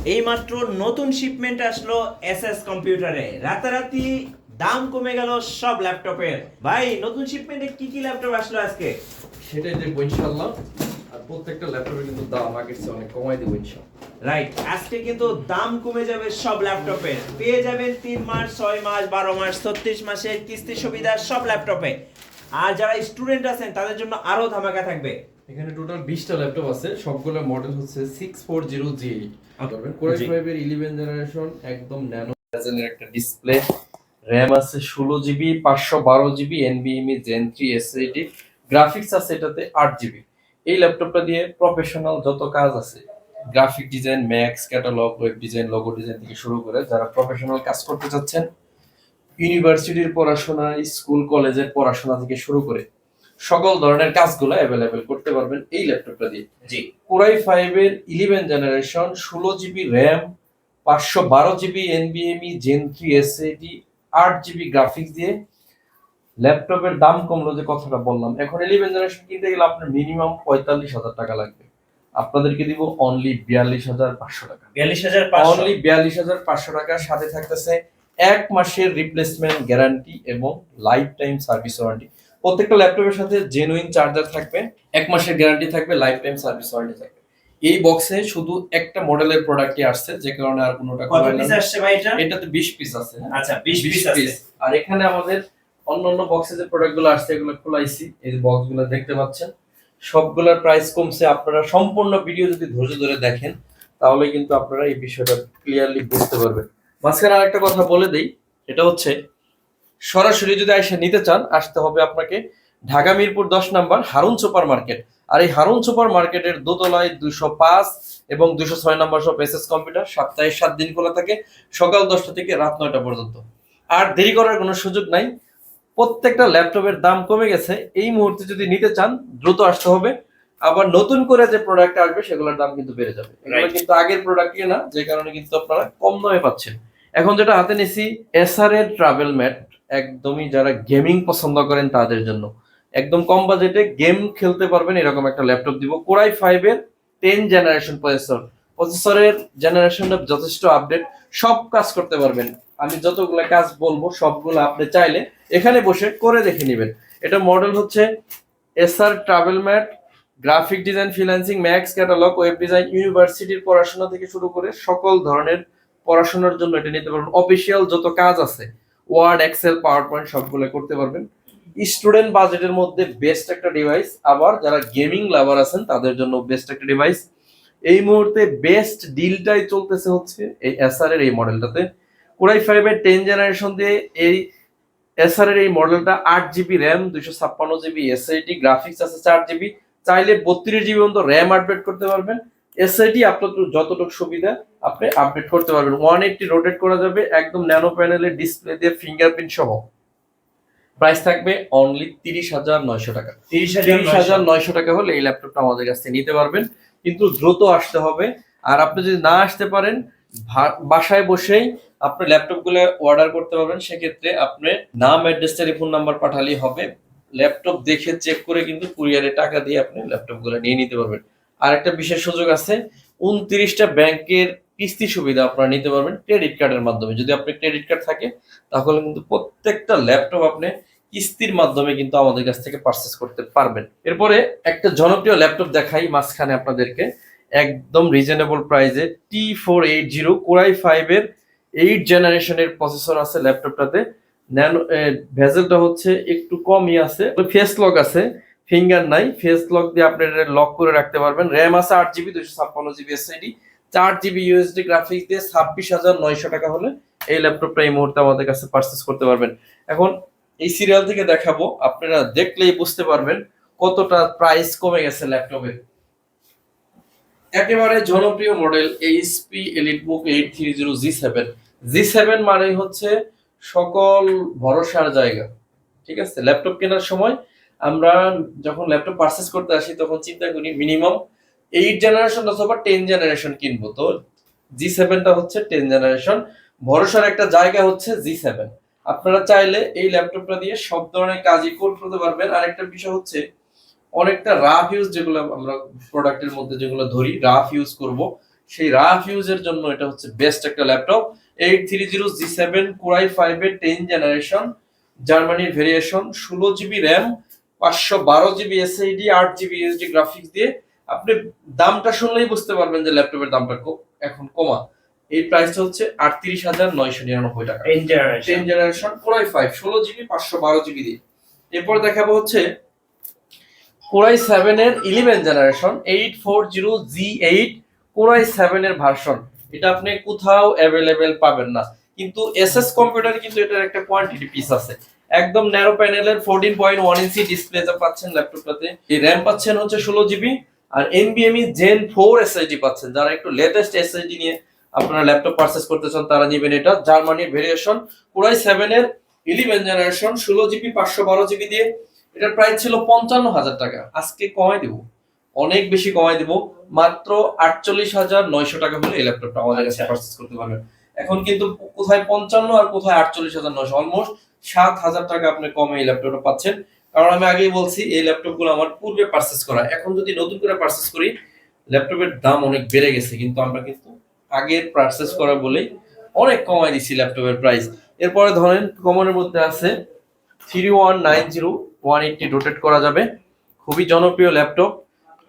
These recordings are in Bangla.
এই মাত্র নতুন শিপমেন্ট আসলো এসএস কম্পিউটারে, রাতারাতি দাম কমে গেল সব ল্যাপটপের। ভাই, নতুন শিপমেন্টে কি কি ল্যাপটপ আসলো আজকে? সেটাই দেখবো ইনশাল্লাহ। আর প্রত্যেকটা ল্যাপটপে কিন্তু দাম আগের চেয়ে অনেক কমাই দেবো ইনশাল্লাহ। রাইট, আজকে কিন্তু দাম কমে যাবে সব ল্যাপটপের। পেয়ে যাবেন 3 মাস, 6 মাস, 12 মাস, 36 মাসের কিস্তি সুবিধা সব ল্যাপটপে। আর যারা স্টুডেন্ট আছেন তাদের জন্য আরো ধামাকা থাকবে। এখানে টোটাল 20টা ল্যাপটপ আছে, সবগুলো মডেল হচ্ছে 640G8 Okay, কোরাই জি। 5 এর 11 জেনারেশন, একদম ন্যানো বেজেলের একটা ডিসপ্লে। র‍্যাম আছে 16GB, 512GB NVMe Gen 3 SSD, graphics আছে এটাতে 8GB। এই ল্যাপটপটা দিয়ে প্রফেশনাল যত কাজ আছে, graphic design, max, catalogue, web design, logo design থেকে শুরু করে যারা প্রফেশনাল কাজ করতে চাচ্ছেন, ইউনিভার্সিটির পড়াশোনা, স্কুল কলেজের পড়াশোনা থেকে শুরু করে সকল ধরনের কাজগুলো অ্যাভেলেবেল করতে পারবেন এই ল্যাপটপটা দিয়ে। জি। কোরাই 5 এর 11 generation, 16GB RAM, 512GB NVMe Gen 3 SSD, 8GB graphics দিয়ে ল্যাপটপের দাম কমলো যে কথাটা বললাম। এখন 11 জেনারেশন কিনতে গেলে আপনার মিনিমাম 45,000 টাকা লাগবে। আপনাদেরকে দিব অনলি 42,500 টাকা। 42,500। অনলি 42,500 টাকা, সাথে থাকতেছে 1 মাসের রিপ্লেসমেন্ট গ্যারান্টি এবং লাইফ টাইম সার্ভিস ওয়ারেন্টি। প্রত্যেকটা ল্যাপটপের সাথে জেনুইন চার্জার থাকবে, 1 মাসের গ্যারান্টি থাকবে, লাইফ টাইম সার্ভিস ওয়ারেন্টি থাকবে। এই বক্সে শুধু একটা মডেলের প্রোডাক্টই আসছে, যে কারণে আর কোনোটা কত পিস আসছে ভাই এটা? এটাতে 20 পিস আছে। আচ্ছা, 20 পিস আছে। আর এখানে আমাদের অন্যান্য বক্সে যে প্রোডাক্টগুলো আসছে এগুলো খোলাইছি, এই যে বক্সগুলো দেখতে পাচ্ছেন, সবগুলোর প্রাইস কমছে। আপনারা সম্পূর্ণ ভিডিও যদি ধৈর্য ধরে দেখেন তাহলে কিন্তু আপনারা এই বিষয়টা ক্লিয়ারলি বুঝতে পারবেন। মাঝখানে আরেকটা কথা বলে দেই, এটা হচ্ছে সরাসরি যদি আইসা নিতে চান, আসতে হবে আপনাকে ঢাকা মিরপুর 10 নম্বর হারুন সুপার মার্কেট। আর এই হারুন সুপার মার্কেটের দোতলায় 205 এবং 206 নম্বর সব এসএস কম্পিউটার, সপ্তাহে 7 দিন খোলা থাকে, সকাল 10টা থেকে রাত 9টা পর্যন্ত। আর দেরি করার কোনো সুযোগ নাই, প্রত্যেকটা ল্যাপটপের দাম কমে গেছে। এই মুহূর্তে যদি নিতে চান দ্রুত আসতে হবে। আবার নতুন করে যে প্রোডাক্ট আসবে সেগুলোর দাম কিন্তু বেড়ে যাবে। এগুলো কিন্তু আগের প্রোডাক্টই না, যে কারণে কিন্তু আপনারা কম দামে পাচ্ছেন। এখন যেটা হাতে নিছি, এসআর এর ট্রাভেল ম্যাট, একদমই যারা গেমিং পছন্দ করেন তাদের জন্য একদম কম বাজেটে গেম খেলতে পারবেন এরকম একটা ল্যাপটপ দিব। কোরাই 5 এর 10 জেনারেশন প্রসেসরের জেনারেশনটা যথেষ্ট আপডেট, সব কাজ করতে পারবেন। আমি যতগুলো কাজ বলবো সবগুলো আপনি চাইলে এখানে বসে করে দেখে নেবেন। এটা মডেল হচ্ছে SR travel mat, graphic design, freelancing, max, catalogue, web design, ইউনিভার্সিটির পড়াশোনা থেকে শুরু করে সকল ধরনের পড়াশোনার জন্য এটা নিতে পারবেন। অফিসিয়াল যত কাজ আছে, ওয়ার্ড, এক্সেল, পাওয়ার পয়েন্ট সবগুলো করতে পারবেন। স্টুডেন্ট বাজেটের মধ্যে বেস্ট একটা ডিভাইস, আবার যারা গেমিং লাভার আছেন তাদের জন্য বেস্ট একটা ডিভাইস। এই মুহূর্তে বেস্ট ডিলটাই চলতেছে হচ্ছে এই এসআর এর এই মডেলটাতে। কোরাই 5 এর 10 জেনারেশন দিয়ে এই এসআর এর এই মডেলটা 8GB RAM, 256GB SSD, graphics আছে 4GB, চাইলে 32GB পর্যন্ত র্যাম আপডেট করতে পারবেন। এসএসডি আপনার যতটুকু সুবিধা আপনি আপডেট করতে পারবেন। 180 রোটেট করা যাবে, একদম ন্যানো প্যানেলের ডিসপ্লে দিয়ে ফিঙ্গারপ্রিন্ট সহ। প্রাইস থাকবে অনলি 30,900 টাকা। 30,900 টাকা হলে এই ল্যাপটপটা আমাদের কাছ থেকে নিতে পারবেন, কিন্তু দ্রুত আসতে হবে। আর আপনি যদি না আসতে পারেন, বাসায় বসেই আপনি ল্যাপটপগুলো অর্ডার করতে পারবেন। সেক্ষেত্রে আপনি নাম, অ্যাড্রেস, টেলিফোন নাম্বার পাঠালেই হবে। ল্যাপটপ দেখে চেক করে কিন্তু কুরিয়ারে টাকা দিয়ে আপনি ল্যাপটপগুলো নিয়ে নিতে পারবেন। আর একটা বিশেষ সুযোগ আছে, 29টা ব্যাংকের কিস্তি সুবিধা আপনারা নিতে পারবেন ক্রেডিট কার্ডের মাধ্যমে। যদি আপনার ক্রেডিট কার্ড থাকে তাহলে কিন্তু প্রত্যেকটা ল্যাপটপ আপনি কিস্তির মাধ্যমে কিন্তু আমাদের কাছ থেকে পারচেজ করতে পারবেন। এরপরে একটা জনপ্রিয় ল্যাপটপ দেখাই মাঝখানে আপনাদেরকে, একদম রিজনেবল প্রাইসে, T480 কোরাই 5 এর 8 জেনারেশনের প্রসেসর আছে ল্যাপটপটাতে। ন্যানো ভেজেলটা হচ্ছে একটু কমই আছে, ফেস লক আছে, ফিঙ্গার নাই। ফেস লক দিয়ে আপনি লক করে রাখতে পারবেন। র্যাম আছে 8GB, 256GB SSD, 4GB USD, graphics দিয়ে 26,900 টাকা হলে এই ল্যাপটপটা এই মুহূর্তে আমাদের কাছে পারচেজ করতে পারবেন। এখন এই সিরিয়াল থেকে দেখাবো, আপনারা দেখলেই বুঝতে পারবেন কতটা প্রাইস কমে গেছে ল্যাপটপের। একেবারে জনপ্রিয় মডেল এইচপি এলিটবুক 830 জি7 মানে হচ্ছে সকল ভরসার জায়গা। ঠিক আছে, ল্যাপটপ কেনার সময় আমরা যখন ল্যাপটপ পারচেজ করতে আসি তখন চিন্তা করি মিনিমাম 8 জেনারেশন অথবা 10 জেনারেশন কিনবো। তো জি7টা হচ্ছে 10 জেনারেশন, ভরসার একটা জায়গা হচ্ছে জি7। আপনারা চাইলে এই ল্যাপটপটা দিয়ে সব ধরনের কাজই করতে পারবেন। আরেকটা বিষয় হচ্ছে, অনেকটা রাফ ইউজ, যেগুলো আমরা প্রোডাক্টের মধ্যে যেগুলো ধরি রাফ ইউজ করব, সেই রাফ ইউজের জন্য এটা হচ্ছে বেস্ট একটা ল্যাপটপ। 830 G7 Core i5 এর 10 জেনারেশন, জার্মানির variation, 16 GB RAM, 512 GB SSD, 8 GB USD graphics দিয়ে। আপনি দামটা শুনলেই বুঝতে পারবেন যে ল্যাপটপের দামটা এখন কমা। এই প্রাইসটা হচ্ছে 38,999 টাকা। 10 generation Core i5 16 GB 512 GB দিয়ে। এরপর দেখাবো হচ্ছে Core i7 এর 11 জেনারেশন 840G8 Core i7 এর ভার্সন। এটা আপনি কোথাও অ্যাভেলেবেল পাবেন না, কিন্তু এসএস কম্পিউটারে কিন্তু এটার একটা কোয়ান্টিটি পিস আছে। একদম ন্যারো প্যানেলের 14.1 ইঞ্চি ডিসপ্লে যা পাচ্ছেন ল্যাপটপটাতে। এই র্যাম পাচ্ছেন হচ্ছে 16 GB, আর NVMe Gen 4 SSD পাচ্ছেন। যারা একটু লেটেস্ট SSD নিয়ে আপনারা ল্যাপটপ পারচেজ করতে চান তারা নেবেন এটা। জার্মানির ভেরিয়েশন Core i7 এর 11 জেনারেশন 16 GB 512 GB দিয়ে। এটার প্রাইস ছিল 55,000 টাকা, আজকে কমাই দেব, অনেক বেশি কমাই দেব, মাত্র 48,900 টাকা হলে এই ল্যাপটপটা আমাদের কাছে পারচেজ করতে পারবেন। এখন কিন্তু কোথায় 55 আর কোথায় 48,900, অলমোস্ট 7,000 টাকা আপনি কমে এই ল্যাপটপটা পাচ্ছেন। কারণ আমি আগেই বলছি এই ল্যাপটপগুলো আমার পূর্বে পারচেজ করা, এখন যদি নতুন করে পারচেজ করি ল্যাপটপের দাম অনেক বেড়ে গেছে, কিন্তু আমরা কিন্তু আগের পারচেজ করা বলেই অনেক কমাই দিছি ল্যাপটপের প্রাইস। এরপরে ধরেন কমনের মধ্যে আছে 3190 180 রোটেট করা যাবে, খুবই জনপ্রিয় ল্যাপটপ।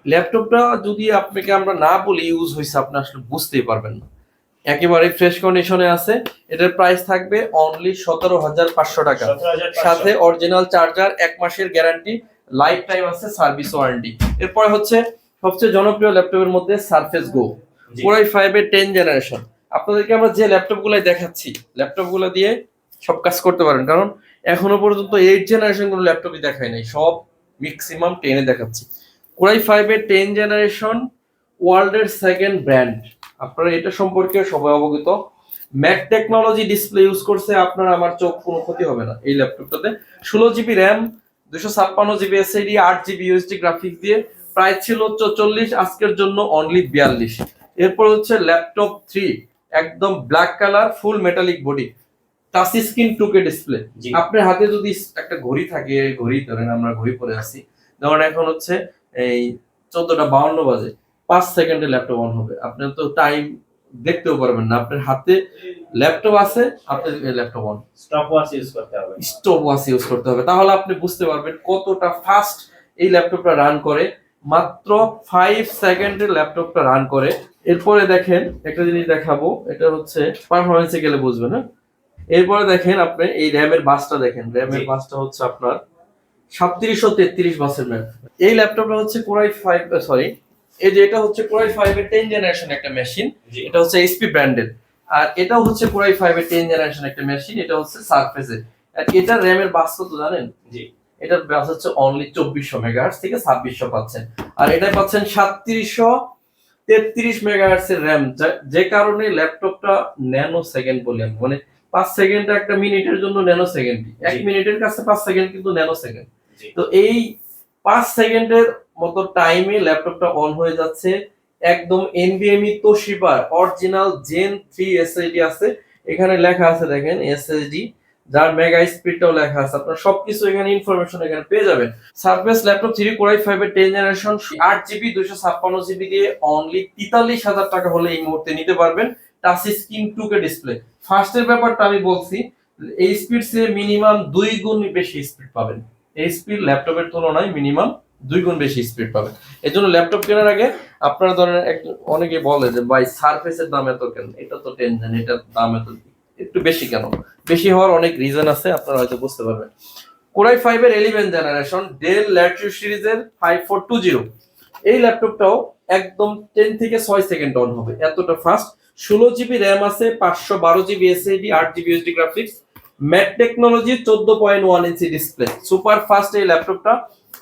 ল্যাপটপটা যদি আপনাকে আমরা না বলি ইউজ হয়েছে আপনি আসলে বুঝতেই পারবেন না, একেবারে ফ্রেশ কন্ডিশনে আছে। এটার প্রাইস থাকবে অনলি 17,500 টাকা, সাথে অরিজিনাল চার্জার, 1 মাসের গ্যারান্টি, লাইফ টাইম আছে সার্ভিস ওয়ারেন্টি। এরপরে হচ্ছে সবচেয়ে জনপ্রিয় ল্যাপটপের মধ্যে সারফেস গো Core i5 এর 10 জেনারেশন। আপনাদেরকে আমরা যে ল্যাপটপগুলো দেখাচ্ছি ল্যাপটপগুলো দিয়ে সব কাজ করতে পারেন, কারণ এখনো পর্যন্ত 8 জেনারেশন কোনো ল্যাপটপই দেখায় নাই, সব ম্যাক্সিমাম 10 এ দেখাচ্ছি। Core i5 এর 10 জেনারেশন ওয়ার্ল্ডের সেকেন্ড ব্র্যান্ড, আপনারা এটা সম্পর্কে সবাই অবগত। ম্যাক টেকনোলজি ডিসপ্লে ইউজ করছে, আপনার আমার চোখ কোনো ক্ষতি হবে না এই ল্যাপটপটাতে। 16 GB RAM, 256 GB SSD, 8 GB USD graphics দিয়ে। প্রাইস ছিল 44, আজকের জন্য অনলি 42। এরপর হচ্ছে ল্যাপটপ 3, একদম ব্ল্যাক কালার, ফুল metallic body, touch screen 2K display. আপনার হাতে যদি একটা ঘড়ি থাকে, ঘড়ি ধরেন আমরা ঘড়ি পরে আছি, যেমন এখন হচ্ছে এই 14:52 বাজে, 5 সেকেন্ডে ল্যাপটপ অন হবে, আপনি তো টাইম দেখতেও পারবেন না, আপনার হাতে ল্যাপটপ আছে, আপনার laptop on. Stop watch use করতে হবে, তাহলে আপনি বুঝতে পারবেন কতটা ফাস্ট এই ল্যাপটপটা রান করে। মাত্র 5 সেকেন্ডে ল্যাপটপটা রান করে। এরপরে দেখেন একটা জিনিস দেখাবো, এটা হচ্ছে পারফরম্যান্সে গেলে বুঝবেন। না এরপরে দেখেন আপনি এই র্যামের বাসটা দেখেন, র্যামের বাসটা হচ্ছে আপনার 3733 বাসের র্যাম। এই ল্যাপটপটা হচ্ছে Core i5 সরি, এই যে এটা হচ্ছে Core i5 এর 10 জেনারেশন একটা মেশিন, এটা হচ্ছে HP ব্র্যান্ডের। আর এটাও হচ্ছে Core i5 এর 10 জেনারেশন একটা মেশিন, এটা হচ্ছে সারফেস এর। আর এটার র্যামের বাস কত জানেন? জি, এটার বাস হচ্ছে অনলি 2400 মেগাহার্টজ থেকে 2600 পাচ্ছেন। আর এটা পাচ্ছেন 3733 মেগাহার্টজ এর র‍্যাম, যে কারণে ল্যাপটপটা ন্যানো সেকেন্ড বলি আমি, মানে 5 সেকেন্ড একটা মিনিটের জন্য ন্যানো সেকেন্ড, 1 মিনিটের কাছে 5 সেকেন্ড কিন্তু ন্যানো সেকেন্ড। তো এই 5 সেকেন্ডের মতো টাইমে ল্যাপটপটা অন হয়ে যাচ্ছে। একদম NVMe Toshiba original Gen 3 SSD আছে, এখানে লেখা আছে দেখেন SSD, যার মেগা স্পিডটাও লেখা আছে, আপনারা সবকিছু এখানে ইনফরমেশন এখানে পেয়ে যাবেন। সারফেস ল্যাপটপ 3 Core i5 এর 10 জেনারেশন 8GB 256GB দিয়ে অনলি 43,000 টাকা হলে এই মুহূর্তে নিতে পারবেন। Touch screen 2K display. ফার্স্টের ব্যাপারটা আমি বলছি, এই স্পিড সে মিনিমাম 2 গুণ বেশি স্পিড পাবেন, এই স্পিড ল্যাপটপের তুলনায় মিনিমাম 2 গুণ বেশি স্পিড পাবেন। এজন্য ল্যাপটপ কেনার আগে আপনারা ধরেন অনেকে বলে যে ভাই সারফেসের দাম এত কেন, এটা তো টেনশন, এটার দাম একটু বেশি কেন? বেশি হওয়ার অনেক রিজন আছে, আপনারা হয়তো বুঝতে পারবেন। Core i5 এর 11 জেনারেশন Dell Latitude সিরিজের 5420, এই ল্যাপটপটাও একদম 10 থেকে 6 সেকেন্ড অন হবে, এতটা ফাস্ট। 16GB র্যাম আছে, 512GB SSD, 8GB USD graphics, Mac technology 14.1 inch display, super fast এই ল্যাপটপটা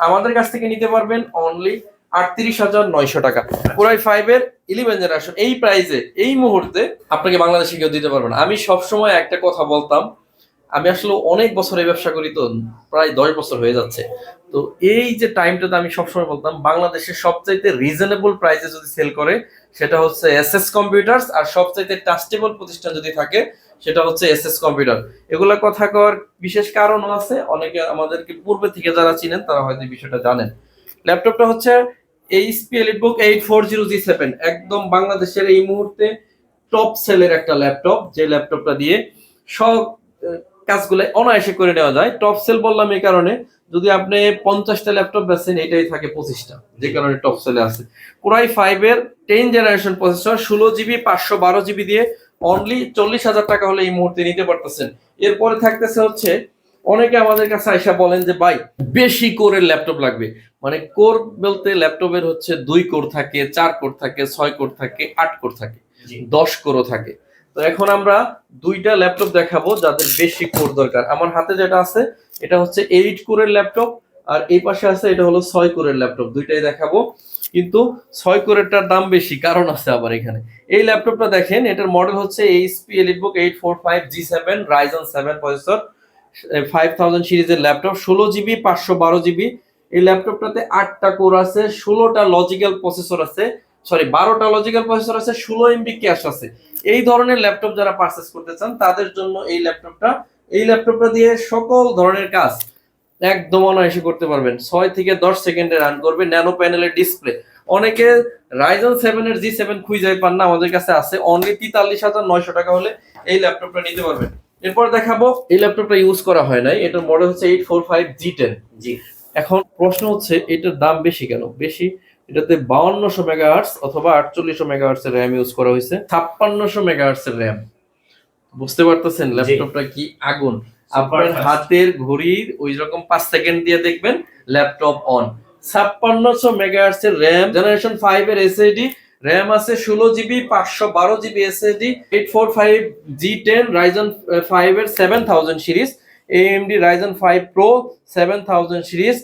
আমাদের কাছ থেকে নিতে পারবেন অনলি 38,900 টাকা। Core i5 এর 11 জেনারেশন এই প্রাইসে এই মুহূর্তে আপনাকে বাংলাদেশে কেউ দিতে পারবে না। আমি সবসময় একটা কথা বলতাম, আমি আসলে অনেক বছর এই ব্যবসা করি, তো প্রায় 10 বছর হয়ে যাচ্ছে, তো এই যে টাইমটাতে আমি সবসময় বলতাম বাংলাদেশের সবচাইতে রিজনেবল প্রাইসে যদি সেল করে সেটা হচ্ছে এসএস কম্পিউটারস, আর সবচাইতে ট্রাস্টেবল প্রতিষ্ঠান যদি থাকে সেটা হচ্ছে এসএস কম্পিউটার। এগুলা কথা কর বিশেষ কারণও আছে, অনেকে আমাদেরকে পূর্বে থেকে যারা চিনেন তারা হয়তো এই বিষয়টা জানেন। ল্যাপটপটা হচ্ছে এইচপি এলিটবুক 840G7 একদম বাংলাদেশের এই মুহূর্তে টপ সেলের একটা ল্যাপটপ, যে ল্যাপটপটা দিয়ে সব কাজগুলো অনায়াসে করে নেওয়া যায়। টপ সেল বললাম এই কারণে, যদি আপনি 50টা ল্যাপটপ বেচেন এটাই থাকে 25টা, যে কারণে টপ সেলে আছে। কোরাই 5 এর 10 জেনারেশন প্রসেসর 16GB 512GB দিয়ে অনলি 40,000 টাকা হলে এই মুহূর্তে নিতে পারতেছেন। এরপরে থাকতেছে হচ্ছে, অনেকে আমাদের কাছে আইসা বলেন যে ভাই বেশি কোরের ল্যাপটপ লাগবে, মানে কোর বলতে ল্যাপটপের হচ্ছে 2 কোর থাকে, 4 কোর থাকে, 6 কোর থাকে, 8 কোর থাকে, 10 কোরও থাকে। তো এখন আমরা দুইটা ল্যাপটপ দেখাবো যাদের বেশি কোর দরকার। আমার হাতে যেটা আছে এটা হচ্ছে 8 কোরের ল্যাপটপ, আর এই পাশে আছে এটা হলো 6 কোরের ল্যাপটপ। দুইটাই দেখাবো, কিন্তু 6 কোরেরটার দাম বেশি, কারণ আছে আবার এখানে। এই ল্যাপটপটা দেখেন, এটার মডেল হচ্ছে HP EliteBook 845G7 Ryzen 7 processor, 5000 সিরিজের ল্যাপটপ, 16GB 512GB। এই ল্যাপটপটাতে 8টা কোর আছে, 16টা লজিক্যাল প্রসেসর আছে, সরি 12টা লজিক্যাল প্রসেসর আছে, 16 MB ক্যাশ আছে। এই ধরনের ল্যাপটপ যারা পারচেজ করতে চান তাদের জন্য এই ল্যাপটপটা দিয়ে সকল ধরনের কাজ একদম অনায়াসে করতে পারবেন। 6 থেকে 10 সেকেন্ডে রান করবে, ন্যানো প্যানেলের ডিসপ্লে। অনেকে Ryzen 7 এর G7 খুঁজে পান না, আমাদের কাছে আছে, অনলি 43,900 টাকা হলে এই ল্যাপটপটা নিতে পারবেন। এরপর দেখাবো, এই ল্যাপটপটা ইউজ করা হয় নাই, এটার মডেল হচ্ছে 845G10। জি, এখন প্রশ্ন হচ্ছে এটার দাম বেশি কেন? বেশি, এটাতে 5200 মেগাহার্টজ অথবা 4800 মেগাহার্টজ এর র‍্যাম ইউজ করা হয়েছে, 5600 মেগাহার্টজ এর র‍্যাম। বুঝতে পারতেছেন ল্যাপটপটা কি আগুন। আপনার হাতের ঘড়ির ওই রকম 5 সেকেন্ড দিয়ে দেখবেন ল্যাপটপ অন। 5600 মেগাহার্টজ এর র‍্যাম, জেনারেশন 5 এর এসএসডি, র‍্যাম আছে 16GB 512GB SSD, 845G10 Ryzen 5 এর 7000 series, AMD Ryzen 5 Pro 7000 series,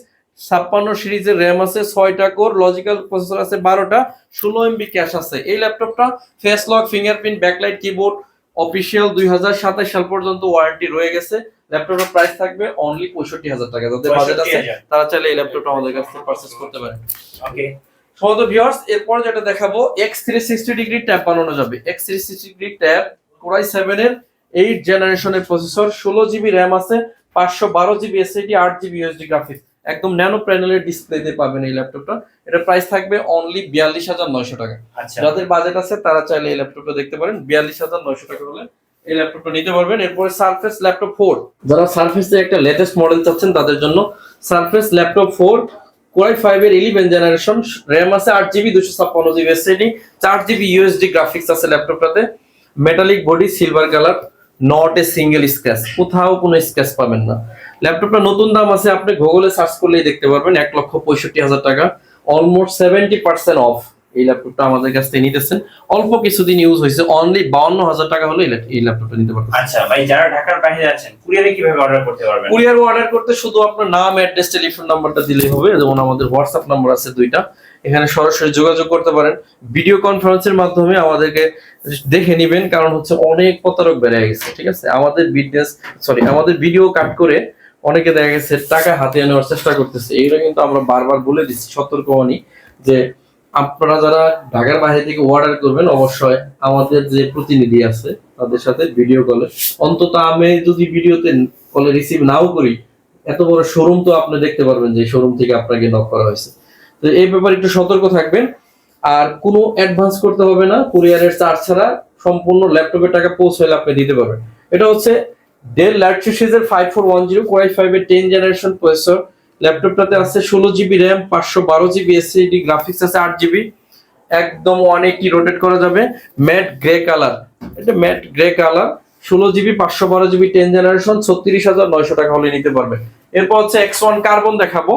56 সিরিজের র‍্যাম আছে, 6টা কোর, লজিক্যাল প্রসেসর আছে 12টা, 16 MB ক্যাশ আছে। এই ল্যাপটপটা face lock, fingerprint, backlight, keyboard official 2027 সাল পর্যন্ত ওয়ারেন্টি রয়ে গেছে। ল্যাপটপের প্রাইস থাকবে অনলি 65,000 টাকা। যাদের বাজেট আছে তারা চাইলে এই ল্যাপটপটা আমাদের কাছ থেকে পারচেজ করতে পারেন। ওকে, সমস্ত ভিউয়ার্স, এরপর যেটা দেখাবো, X360 ডিগ্রি ট্যাব বানানো যাবে। X360 ডিগ্রি ট্যাব, কোরাই 7 এর 8 জেনারেশনের প্রসেসর, 16GB র‍্যাম আছে, 512GB SSD, 8GB USD graphics, একদম ন্যানো প্যানেলের ডিসপ্লেতে পাবেন এই ল্যাপটপটা। এটা প্রাইস থাকবে অনলি 42,900 টাকা। আচ্ছা, যাদের বাজেট আছে তারা চাইলে এই ল্যাপটপটা দেখতে পারেন, 42,900 টাকা হলে এই ল্যাপটপটা নিতে পারবেন। এরপরে সারফেস ল্যাপটপ 4, যারা সারফেসের একটা লেটেস্ট মডেল চাচ্ছেন তাদের জন্য সারফেস ল্যাপটপ 4, কোরাই 5 এর 11 জেনারেশন, র‍্যাম আছে 8GB 256GB SSD, 4GB USD graphics আছে ল্যাপটপটাতে, metallic body, silver colour, not a single scratch, কোথাও কোনো স্ক্র্যাচ পাবেন না। ল্যাপটপটা নতুন দাম আছে, আপনি গুগলে সার্চ করলেই দেখতে পারবেন, 1,65,000 টাকা, অলমোস্ট 70% অফ। এই ল্যাপটপটা আমাদের কাছ থেকে নিতেছেন, অল্প কিছুদিন ইউজ হয়েছে, অনলি 52,000 টাকা হলে এই ল্যাপটপটা নিতে পারবেন। আচ্ছা ভাই, যারা ঢাকার বাইরে আছেন কুরিয়ারে কিভাবে অর্ডার করতে পারবেন? কুরিয়ার অর্ডার করতে শুধু আপনার নাম, অ্যাড্রেস, টেলিফোন নাম্বারটা দিলেই হবে। যেমন আমাদের হোয়াটসঅ্যাপ নাম্বার আছে 2টা, এখানে সরাসরি যোগাযোগ করতে পারেন। ভিডিও কনফারেন্সের মাধ্যমে আমাদেরকে দেখে নেবেন, কারণ হচ্ছে অনেক প্রতারক বেড়ে গেছে, ঠিক আছে? আমাদের ভিডিও কাট করে অনেকে দেখা গেছে টাকা হাতে নেওয়ার চেষ্টা করতেছে। এইটা কিন্তু আমরা বারবার বলে দিচ্ছি, সতর্কবাণী, যে আপনারা যারা ঢাকার বাইরে থেকে অর্ডার করবেন অবশ্যই আমাদের যে প্রতিনিধি আছে তাদের সাথে ভিডিও কলে, অন্তত আমি যদি ভিডিওতে কলে রিসিভ নাও করি, এত বড় শোরুম তো আপনি দেখতে পারবেন যে শোরুম থেকে আপনাকে নক করা হয়েছে। তো এই ব্যাপারে একটু সতর্ক থাকবেন। আর কোনো অ্যাডভান্স করতে হবে না, কুরিয়ারের চার্জ ছাড়া সম্পূর্ণ ল্যাপটপের টাকা পৌঁছাইলে আপনি দিতে পারবেন। এটা হচ্ছে ডেল ল্যাটিটিউড সিরিজের 5410 কোরাই 5 এর 10 জেনারেশন প্রসেসর। ল্যাপটপটাতে আছে 16GB RAM, 512GB SSD, graphics আছে 8GB, একদম 180 রোটেট করা যাবে, ম্যাট গ্রে কালার। এটা mat grey colour, 16GB 512GB 10 generation, 36,900 টাকা হলে নিতে পারবেন। এরপর হচ্ছে X1 কার্বন দেখাবো,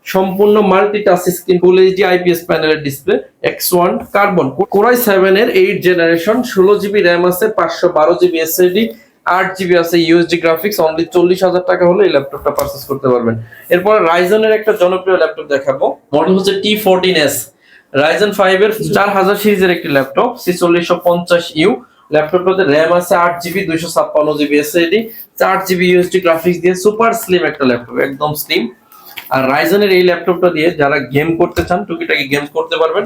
সম্পূর্ণ multi touch screen, full HD IPS প্যানেলের ডিসপ্লে, X1 কার্বন, কোরাই 7 এর 8 জেনারেশন, 16GB র‍্যাম আছে, 512GB এসএসডি, 8GB আছে ইউএসডি গ্রাফিক্স, অনলি 40,000 টাকা হলে এই ল্যাপটপটা পারচেজ করতে পারবেন। এরপর রাইজনের একটা জনপ্রিয় ল্যাপটপ দেখাবো, মডেল হচ্ছে T14S, Ryzen 5 এর 4000 সিরিজের একটি ল্যাপটপ, 4650U। ল্যাপটপটাতে র‍্যাম আছে 8GB 256GB SSD, 4GB USD graphics দিয়ে সুপার স্লিম একটা ল্যাপটপ, একদম স্লিম। আর রাইজনের এই ল্যাপটপটা দিয়ে যারা গেম করতে চান টুকিটাকি গেম করতে পারবেন,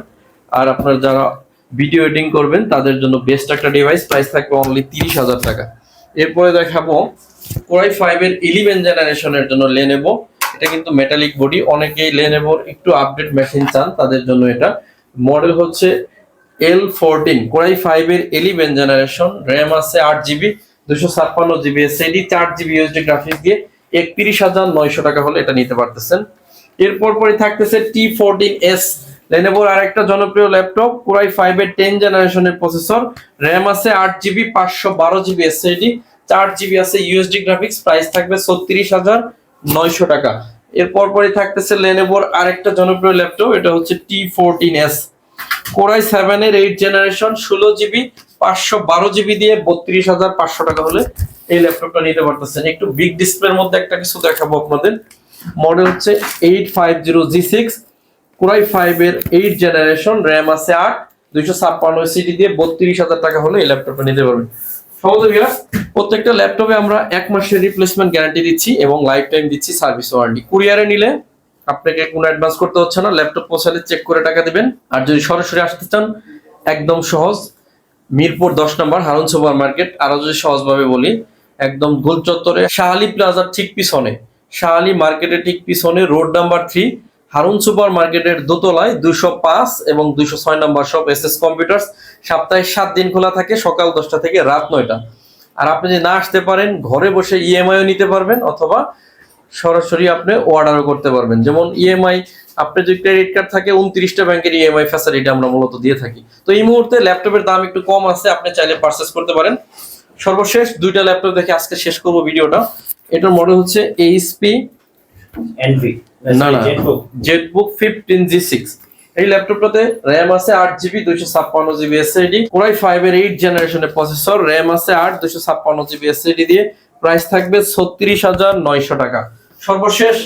আর আপনার যারা ভিডিও এডিটিং করবেন তাদের জন্য বেস্ট একটা ডিভাইস, প্রাইস থাকবে অনলি 30,000 টাকা। এরপরে দেখাবো কোরাই 5 এর 11 জেনারেশনের জন্য Lenovo, এটা কিন্তু মেটালিক বডি, অনেকেই লেনোভোর একটু আপডেট মেশিন চান তাদের জন্য এটা। মডেল হচ্ছে L14 Core i5 এর 11 জেনারেশন, র‍্যাম আছে 8GB, 256GB SSD, 4GB USD graphics দিয়ে 31,900 টাকা হলে এটা নিতে পারতেছেন। এরপর পরে থাকতেছে T14S, লেনোভোর আরেকটা জনপ্রিয় ল্যাপটপ, Core i5 এর 10 জেনারেশনের প্রসেসর, র‍্যাম আছে 8GB, 512GB SSD, 4GB আছে USD গ্রাফিক্স, প্রাইস থাকবে 36,900 টাকা। এরপর পরে থাকতেছে লেনোভোর আরেকটা জনপ্রিয় ল্যাপটপ, এটা হচ্ছে T14S, Core i7 এর 8 জেনারেশন, 16GB, 512GB দিয়ে 32,500 টাকা হলে এই ল্যাপটপটা নিতে পারতেছেন। একটু বিগ ডিসপ্লের মধ্যে একটা কিছু দেখাবো আপনাদের। মডেল হচ্ছে 850G6, Core i5 এর 8 জেনারেশন, র‍্যাম আছে 8, 256 SSD দিয়ে 32,000 টাকা হলে এই ল্যাপটপটা নিতে পারবেন। সহজ ভিউয়ার্স, প্রত্যেকটা ল্যাপটপে আমরা 1 মাসের রিপ্লেসমেন্ট গ্যারান্টি দিচ্ছি এবং লাইফ টাইম দিচ্ছি সার্ভিস ওয়ারেন্টি। কুরিয়ারে নিলে আপনাকে কোনো অ্যাডভান্স করতে হচ্ছে না, ল্যাপটপ পৌঁছালে চেক করে টাকা দিবেন। আর যদি সরাসরি আসতে চান একদম সহজ, মিরপুর 10 নম্বর হারুন সুপার মার্কেট, আরো যদি সহজভাবে বলি একদম গোল চত্বরে শাহালি প্লাজার ঠিক পিছনে, শাহালি মার্কেটের ঠিক পিছনে রোড নাম্বার 3, হারুন সুপার মার্কেটের দোতলায় 205 এবং 206 নম্বর শপ এসএস কম্পিউটার্স। সপ্তাহে 7 দিন খোলা থাকে, সকাল 10টা থেকে রাত 9টা। আর আপনি যদি না আসতে পারেন ঘরে বসে ইএমআইও নিতে পারবেন অথবা সরাসরি আপনি অর্ডারও করতে পারবেন। যেমন ইএমআই, আপনি যদি ক্রেডিট কার্ড থাকে 29টা ব্যাংকের ইএমআই ফ্যাসিলিটি আমরা মূলত দিয়ে থাকি। তো এই মুহূর্তে ল্যাপটপের দাম একটু কম আছে, আপনি চাইলে পারচেজ করতে পারেন। সর্বশেষ দুইটা ল্যাপটপ দেখে আজকে শেষ করব ভিডিওটা। এটার মডেল হচ্ছে এইচপি এনভি জেটবুক 15G6। এই ল্যাপটপটাতে র‍্যাম আছে 8GB, 256GB SSD, Core i5 এর 8 জেনারেশনের প্রসেসর, র‍্যাম আছে 8, 256GB SSD দিয়ে প্রাইস থাকবে 36,900 টাকা। সর্বশেষ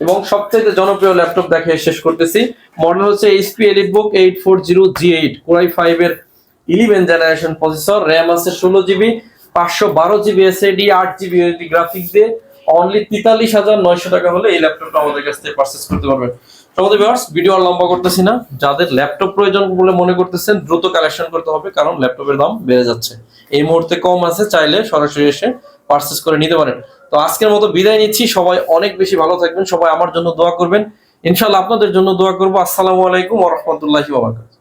এবং সবচেয়ে জনপ্রিয় ল্যাপটপ দেখে শেষ করতেছি। মডেল হচ্ছে HP EliteBook 840G8, Core i5 এর 11 জেনারেশন প্রসেসর, র‍্যাম আছে 16GB, 512GB SSD, 8GB USD graphics দিয়ে অনলি 43,900 টাকা হলে এই ল্যাপটপটা আমাদের কাছ থেকে পারচেজ করতে পারবেন। সবাই ভিউয়ার্স, ভিডিও আর লম্বা করতেছি না, যাদের ল্যাপটপ প্রয়োজন বলে মনে করতেছেন দ্রুত কালেকশন করতে হবে, কারণ ল্যাপটপের দাম বেড়ে যাচ্ছে। এই মুহূর্তে কম আছে, চাইলে সরাসরি এসে পারচেজ করে নিতে পারেন। তো আজকের মতো বিদায় নিচ্ছি, সবাই অনেক বেশি ভালো থাকবেন, সবাই আমার জন্য দোয়া করবেন, ইনশাআল্লাহ আপনাদের জন্য দোয়া করব। আসসালামু আলাইকুম ওয়া রাহমাতুল্লাহি ওয়া বারাকাতুহু।